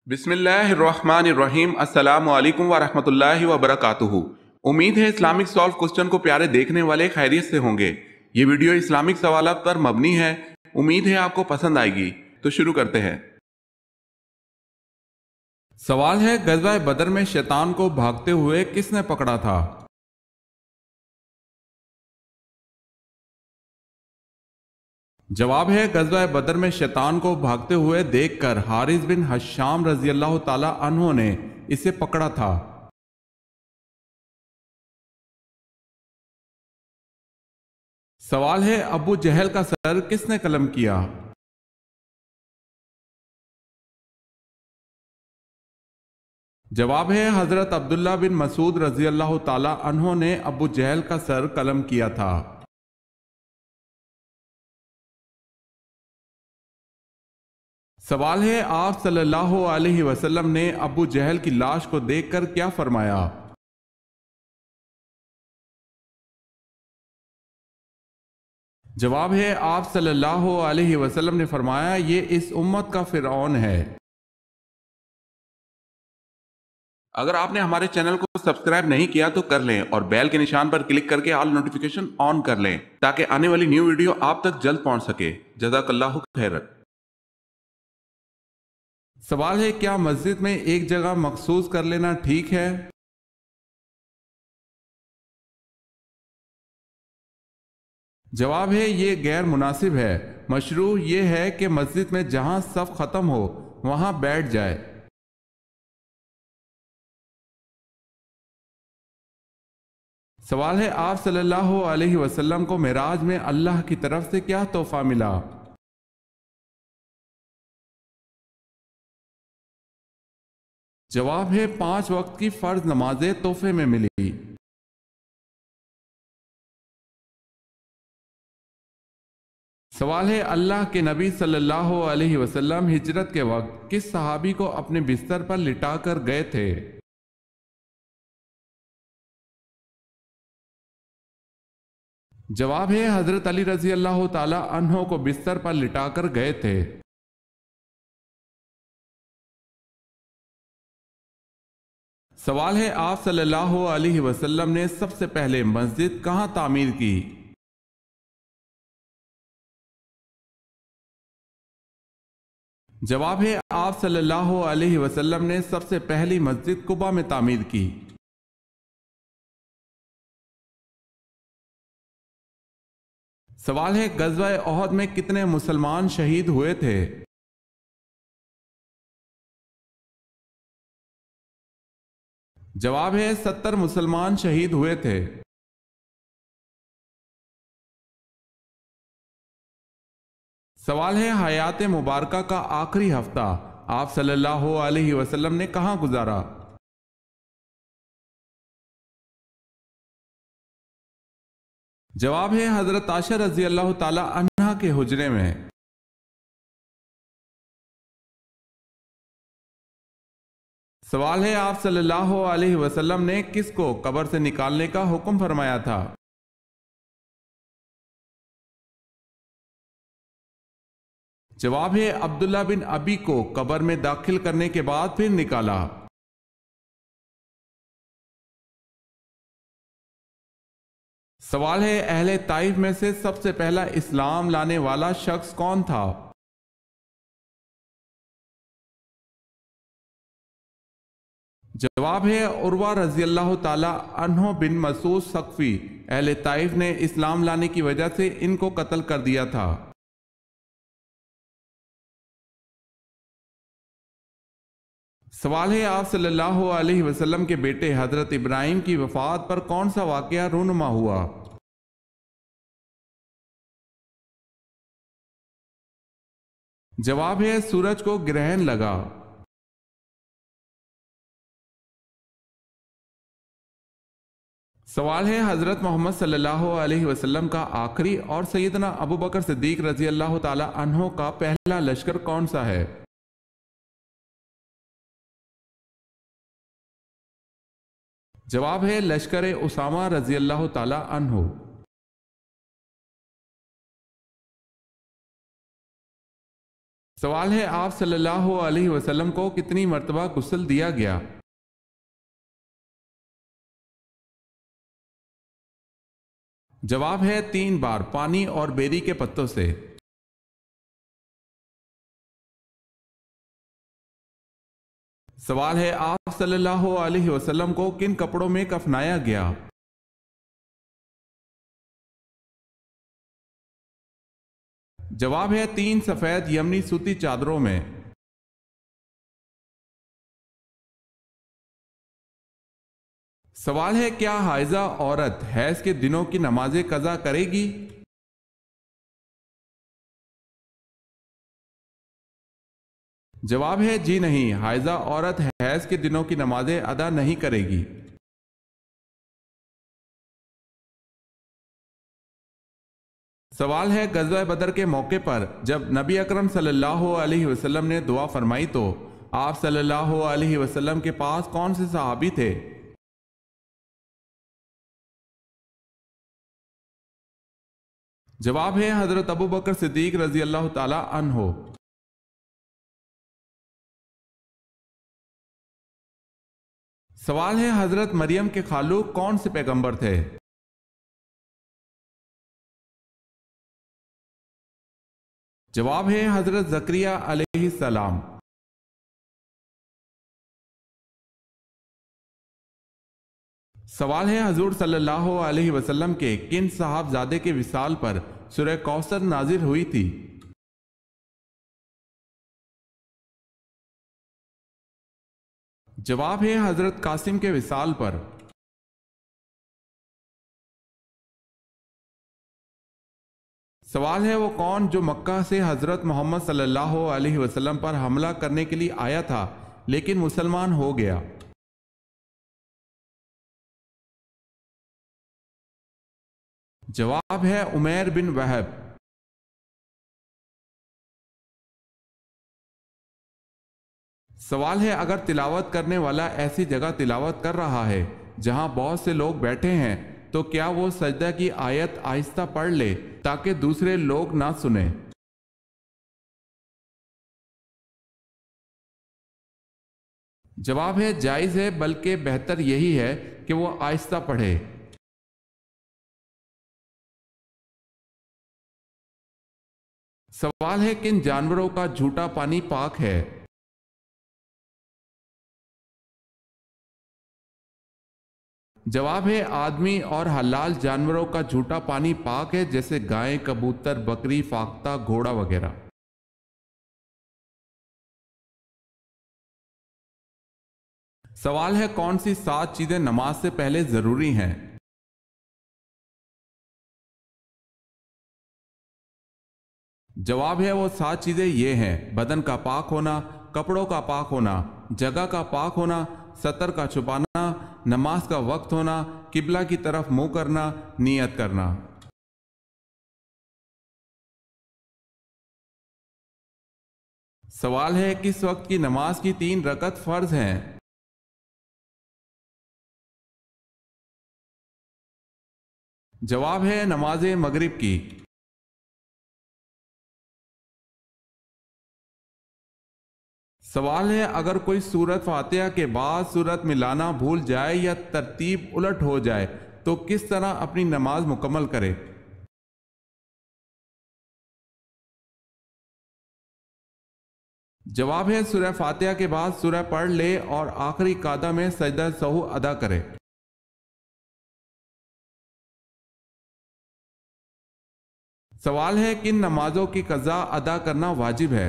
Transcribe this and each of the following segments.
بسم اللہ الرحمن الرحیم السلام علیکم ورحمۃ اللہ وبرکاتہ۔ امید ہے اسلامک سالو کوسچن کو پیارے دیکھنے والے خیریت سے ہوں گے۔ یہ ویڈیو اسلامک سوالات پر مبنی ہے، امید ہے آپ کو پسند آئے گی۔ تو شروع کرتے ہیں۔ سوال ہے، غزوہ بدر میں شیطان کو بھاگتے ہوئے کس نے پکڑا تھا؟ جواب ہے، غزوہ بدر میں شیطان کو بھاگتے ہوئے دیکھ کر حارث بن حشام رضی اللہ تعالی عنہ نے اسے پکڑا تھا۔ سوال ہے، ابو جہل کا سر کس نے قلم کیا؟ جواب ہے، حضرت عبداللہ بن مسعود رضی اللہ تعالی عنہ نے ابو جہل کا سر قلم کیا تھا۔ سوال ہے، آپ صلی اللہ علیہ وسلم نے ابو جہل کی لاش کو دیکھ کر کیا فرمایا؟ جواب ہے، آپ صلی اللہ علیہ وسلم نے فرمایا، یہ اس امت کا فرعون ہے۔ اگر آپ نے ہمارے چینل کو سبسکرائب نہیں کیا تو کر لیں اور بیل کے نشان پر کلک کر کے آل نوٹیفیکیشن آن کر لیں تاکہ آنے والی نیو ویڈیو آپ تک جلد پہنچ سکے۔ جزاک اللہ خیر۔ سوال ہے، کیا مسجد میں ایک جگہ مخصوص کر لینا ٹھیک ہے؟ جواب ہے، یہ غیر مناسب ہے۔ مشروع یہ ہے کہ مسجد میں جہاں صف ختم ہو وہاں بیٹھ جائے۔ سوال ہے، آپ صلی اللہ علیہ وسلم کو معراج میں اللہ کی طرف سے کیا تحفہ ملا؟ جواب ہے، 5 وقت کی فرض نمازیں تحفے میں ملی۔ سوال ہے، اللہ کے نبی صلی اللہ علیہ وسلم ہجرت کے وقت کس صحابی کو اپنے بستر پر لٹا کر گئے تھے؟ جواب ہے، حضرت علی رضی اللہ تعالی عنہ کو بستر پر لٹا کر گئے تھے۔ سوال ہے، آپ صلی اللہ علیہ وسلم نے سب سے پہلے مسجد کہاں تعمیر کی؟ جواب ہے، آپ صلی اللہ علیہ وسلم نے سب سے پہلی مسجد قباء میں تعمیر کی۔ سوال ہے، غزوہ احد میں کتنے مسلمان شہید ہوئے تھے؟ جواب ہے، 70 مسلمان شہید ہوئے تھے۔ سوال ہے، حیات مبارکہ کا آخری ہفتہ آپ صلی اللہ علیہ وسلم نے کہاں گزارا؟ جواب ہے، حضرت عائشہ رضی اللہ تعالی عنہا کے حجرے میں۔ سوال ہے، آپ صلی اللہ علیہ وسلم نے کس کو قبر سے نکالنے کا حکم فرمایا تھا؟ جواب ہے، عبداللہ بن ابی کو قبر میں داخل کرنے کے بعد پھر نکالا۔ سوال ہے، اہل طائف میں سے سب سے پہلا اسلام لانے والا شخص کون تھا؟ جواب ہے، عروہ رضی اللہ تعالی عنہ بن مسعود ثقفی اہل طائف نے اسلام لانے کی وجہ سے ان کو قتل کر دیا تھا۔ سوال ہے، آپ صلی اللہ علیہ وسلم کے بیٹے حضرت ابراہیم کی وفات پر کون سا واقعہ رونما ہوا؟ جواب ہے، سورج کو گرہن لگا۔ سوال ہے، حضرت محمد صلی اللہ علیہ وسلم کا آخری اور سیدنا ابو بکر صدیق رضی اللہ تعالی عنہ کا پہلا لشکر کون سا ہے؟ جواب ہے، لشکر اسامہ رضی اللہ تعالی عنہ۔ سوال ہے آپ صلی اللہ علیہ وسلم کو کتنی مرتبہ غسل دیا گیا؟ جواب ہے 3 بار پانی اور بیری کے پتوں سے۔ سوال ہے آپ صلی اللہ علیہ وسلم کو کن کپڑوں میں کفنایا گیا؟ جواب ہے 3 سفید یمنی سوتی چادروں میں۔ سوال ہے کیا حائضہ عورت حیض کے دنوں کی نمازیں قضا کرے گی؟ جواب ہے جی نہیں، حائضہ عورت حیض کے دنوں کی نمازیں ادا نہیں کرے گی۔ سوال ہے غزوہ بدر کے موقع پر جب نبی اکرم صلی اللہ علیہ وسلم نے دعا فرمائی تو آپ صلی اللہ علیہ وسلم کے پاس کون سے صحابی تھے؟ جواب ہے حضرت ابو بکر صدیق رضی اللہ تعالی عنہ۔ سوال ہے حضرت مریم کے خالو کون سے پیغمبر تھے؟ جواب ہے حضرت زکریا علیہ السلام۔ سوال ہے حضور صلی اللہ علیہ وسلم کے کن صاحبزادے کے وصال پر سورہ کوثر نازل ہوئی تھی؟ جواب ہے حضرت قاسم کے وصال پر۔ سوال ہے وہ کون جو مکہ سے حضرت محمد صلی اللہ علیہ وسلم پر حملہ کرنے کے لیے آیا تھا لیکن مسلمان ہو گیا؟ جواب ہے عمیر بن وہب۔ سوال ہے اگر تلاوت کرنے والا ایسی جگہ تلاوت کر رہا ہے جہاں بہت سے لوگ بیٹھے ہیں تو کیا وہ سجدہ کی آیت آہستہ پڑھ لے تاکہ دوسرے لوگ نہ سنیں؟ جواب ہے جائز ہے بلکہ بہتر یہی ہے کہ وہ آہستہ پڑھے۔ سوال ہے کن جانوروں کا جھوٹا پانی پاک ہے؟ جواب ہے آدمی اور حلال جانوروں کا جھوٹا پانی پاک ہے جیسے گائے، کبوتر، بکری، فاختہ، گھوڑا وغیرہ۔ سوال ہے کون سی 7 چیزیں نماز سے پہلے ضروری ہیں؟ جواب ہے وہ 7 چیزیں یہ ہیں: بدن کا پاک ہونا، کپڑوں کا پاک ہونا، جگہ کا پاک ہونا، سطر کا چھپانا، نماز کا وقت ہونا، قبلہ کی طرف منہ کرنا، نیت کرنا۔ سوال ہے کس وقت کی نماز کی 3 رکعت فرض ہیں؟ جواب ہے نماز مغرب کی۔ سوال ہے اگر کوئی سورت فاتحہ کے بعد سورت ملانا بھول جائے یا ترتیب الٹ ہو جائے تو کس طرح اپنی نماز مکمل کرے؟ جواب ہے سورہ فاتحہ کے بعد سورہ پڑھ لے اور آخری قعدہ میں سجدہ سہو ادا کرے۔ سوال ہے کن نمازوں کی قضا ادا کرنا واجب ہے؟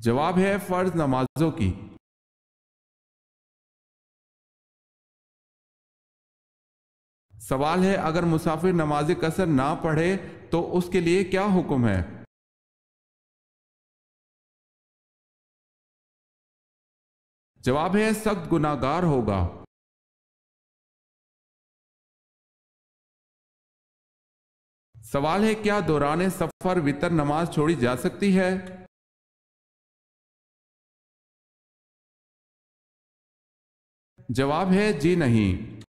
جواب ہے فرض نمازوں کی۔ سوال ہے اگر مسافر نماز قصر نہ پڑھے تو اس کے لیے کیا حکم ہے؟ جواب ہے سخت گناہگار ہوگا۔ سوال ہے کیا دوران سفر وتر نماز چھوڑی جا سکتی ہے؟ جواب ہے جی نہیں۔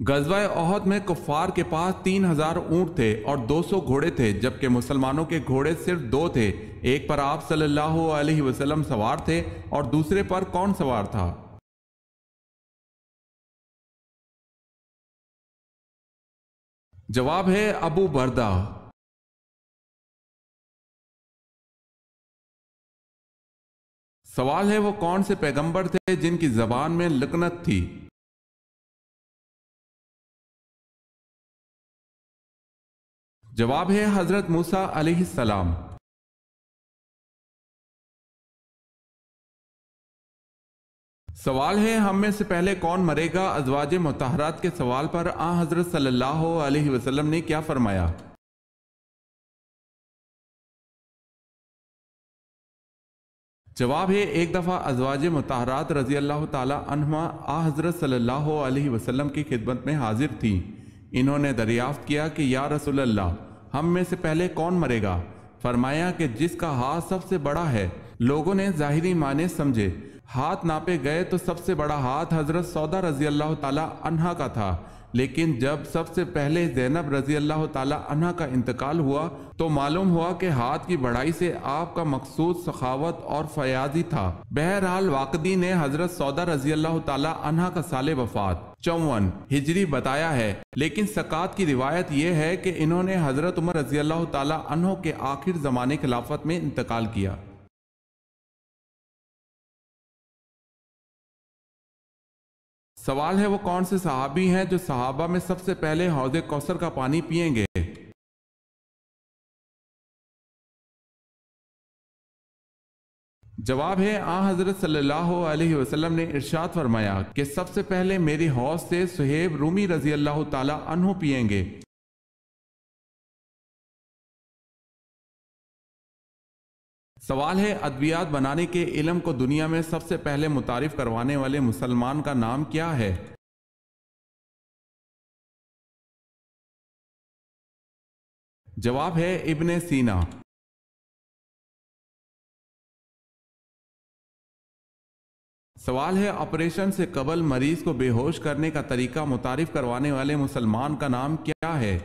غزوہ احد میں کفار کے پاس 3000 اونٹ تھے اور 200 گھوڑے تھے، جبکہ مسلمانوں کے گھوڑے صرف 2 تھے۔ ایک پر آپ صلی اللہ علیہ وسلم سوار تھے اور دوسرے پر کون سوار تھا؟ جواب ہے ابو بردہ۔ سوال ہے وہ کون سے پیغمبر تھے جن کی زبان میں لکنت تھی؟ جواب ہے حضرت موسیٰ علیہ السلام۔ سوال ہے ہم میں سے پہلے کون مرے گا؟ ازواج مطہرات کے سوال پر حضرت صلی اللہ علیہ وسلم نے کیا فرمایا؟ جواب ہے ایک دفعہ ازواج مطہرات رضی اللہ تعالی عنہما حضرت صلی اللہ علیہ وسلم کی خدمت میں حاضر تھیں۔ انہوں نے دریافت کیا کہ یا رسول اللہ، ہم میں سے پہلے کون مرے گا؟ فرمایا کہ جس کا ہاتھ سب سے بڑا ہے۔ لوگوں نے ظاہری معنی سمجھے، ہاتھ ناپے گئے تو سب سے بڑا ہاتھ حضرت سودا رضی اللہ تعالی عنہا کا تھا، لیکن جب سب سے پہلے زینب رضی اللہ تعالی عنہا کا انتقال ہوا تو معلوم ہوا کہ ہاتھ کی بڑائی سے آپ کا مقصود سخاوت اور فیاضی تھا۔ بہرحال واقدی نے حضرت سودا رضی اللہ تعالی عنہا کا سال وفات 54 ہجری بتایا ہے، لیکن سقاط کی روایت یہ ہے کہ انہوں نے حضرت عمر رضی اللہ تعالی عنہ کے آخر زمانے خلافت میں انتقال کیا۔ سوال ہے وہ کون سے صحابی ہیں جو صحابہ میں سب سے پہلے حوض کوثر کا پانی پئیں گے؟ جواب ہے حضرت صلی اللہ علیہ وسلم نے ارشاد فرمایا کہ سب سے پہلے میری حوض سے صہیب رومی رضی اللہ تعالی عنہ پئیں گے۔ سوال ہے ادویات بنانے کے علم کو دنیا میں سب سے پہلے متعارف کروانے والے مسلمان کا نام کیا ہے؟ جواب ہے ابن سینا۔ سوال ہے آپریشن سے قبل مریض کو بے ہوش کرنے کا طریقہ متعارف کروانے والے مسلمان کا نام کیا ہے؟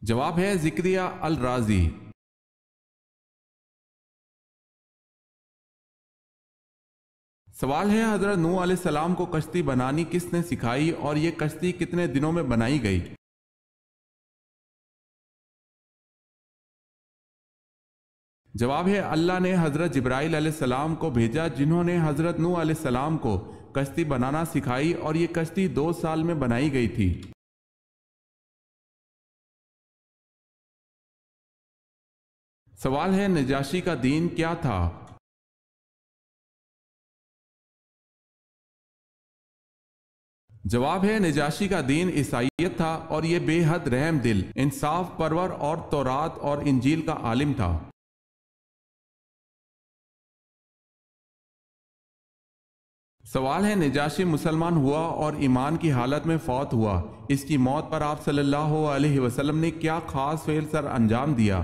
جواب ہے ذکریہ الرازی۔ سوال ہے حضرت نوح علیہ السلام کو کشتی بنانی کس نے سکھائی اور یہ کشتی کتنے دنوں میں بنائی گئی؟ جواب ہے اللہ نے حضرت جبرائیل علیہ السلام کو بھیجا جنہوں نے حضرت نوح علیہ السلام کو کشتی بنانا سکھائی اور یہ کشتی 2 سال میں بنائی گئی تھی۔ سوال ہے نجاشی کا دین کیا تھا؟ جواب ہے نجاشی کا دین عیسائیت تھا اور یہ بے حد رحم دل، انصاف پرور اور تورات اور انجیل کا عالم تھا۔ سوال ہے نجاشی مسلمان ہوا اور ایمان کی حالت میں فوت ہوا، اس کی موت پر آپ صلی اللہ علیہ وسلم نے کیا خاص فعل سر انجام دیا؟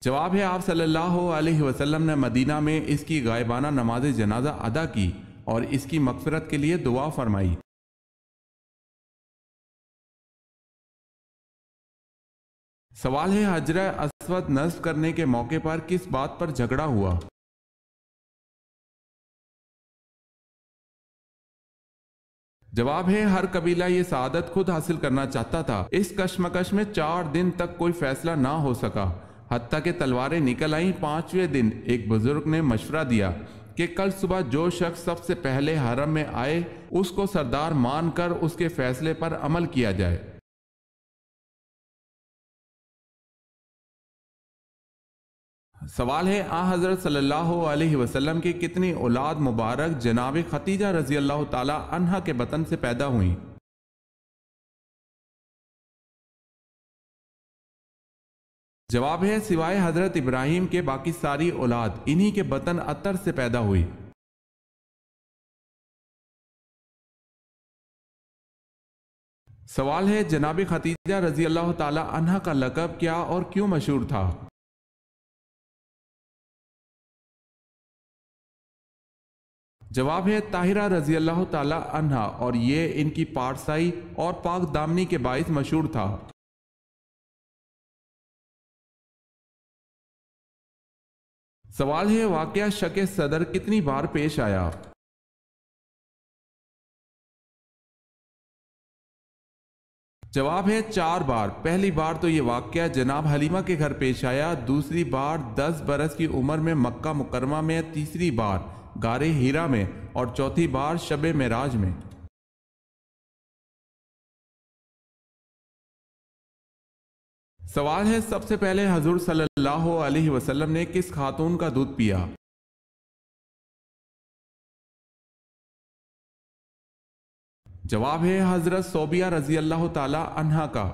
جواب ہے آپ صلی اللہ علیہ وسلم نے مدینہ میں اس کی غائبانہ نماز جنازہ ادا کی اور اس کی مغفرت کے لیے دعا فرمائی۔ سوال ہے حجر اسود نصب کرنے کے موقع پر کس بات پر جھگڑا ہوا؟ جواب ہے ہر قبیلہ یہ سعادت خود حاصل کرنا چاہتا تھا، اس کشمکش میں 4 دن تک کوئی فیصلہ نہ ہو سکا، حتیٰ کہ تلواریں نکل آئیں۔ 5ویں دن ایک بزرگ نے مشورہ دیا کہ کل صبح جو شخص سب سے پہلے حرم میں آئے اس کو سردار مان کر اس کے فیصلے پر عمل کیا جائے۔ سوال ہے حضرت صلی اللہ علیہ وسلم کی کتنی اولاد مبارک جناب خدیجہ رضی اللہ تعالی عنہا کے بطن سے پیدا ہوئیں؟ جواب ہے سوائے حضرت ابراہیم کے باقی ساری اولاد انہی کے بطن اطہر سے پیدا ہوئی۔ سوال ہے جناب خدیجہ رضی اللہ تعالی عنہا کا لقب کیا اور کیوں مشہور تھا؟ جواب ہے طاہرہ رضی اللہ تعالی عنہا، اور یہ ان کی پارسائی اور پاک دامنی کے باعث مشہور تھا۔ سوال ہے واقعہ شق صدر کتنی بار پیش آیا؟ جواب ہے 4 بار۔ پہلی بار تو یہ واقعہ جناب حلیمہ کے گھر پیش آیا، دوسری بار 10 برس کی عمر میں مکہ مکرمہ میں، تیسری بار غار ہیرا میں، اور چوتھی بار شب معراج میں۔ سوال ہے سب سے پہلے حضور صلی اللہ علیہ وسلم نے کس خاتون کا دودھ پیا؟ جواب ہے حضرت صوبیہ رضی اللہ تعالی عنہا کا۔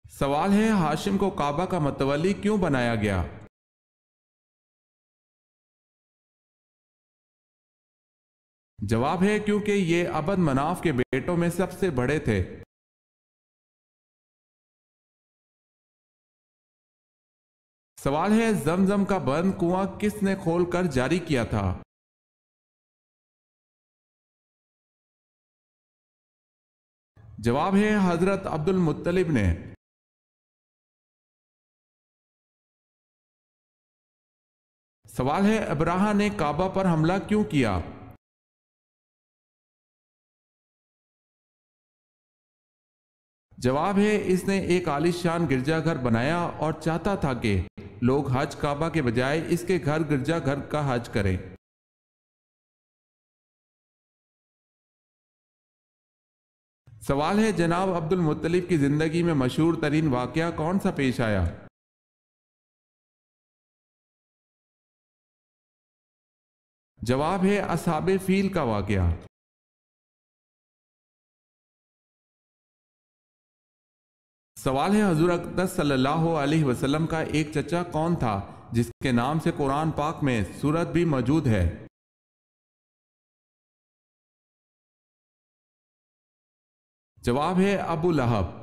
سوال ہے ہاشم کو کعبہ کا متولی کیوں بنایا گیا؟ جواب ہے کیونکہ یہ عبد مناف کے بیٹوں میں سب سے بڑے تھے۔ سوال ہے زمزم کا بند کنواں کس نے کھول کر جاری کیا تھا؟ جواب ہے حضرت عبد المطلب نے۔ سوال ہے ابراہہ نے کعبہ پر حملہ کیوں کیا؟ جواب ہے اس نے ایک عالی شان گرجا گھر بنایا اور چاہتا تھا کہ لوگ حج کعبہ کے بجائے اس کے گھر گرجا گھر کا حج کریں۔ سوال ہے جناب عبد المطلب کی زندگی میں مشہور ترین واقعہ کون سا پیش آیا؟ جواب ہے اصحاب فیل کا واقعہ۔ سوال ہے حضور اقدس صلی اللہ علیہ وسلم کا ایک چچا کون تھا جس کے نام سے قرآن پاک میں سورت بھی موجود ہے؟ جواب ہے ابو لہب۔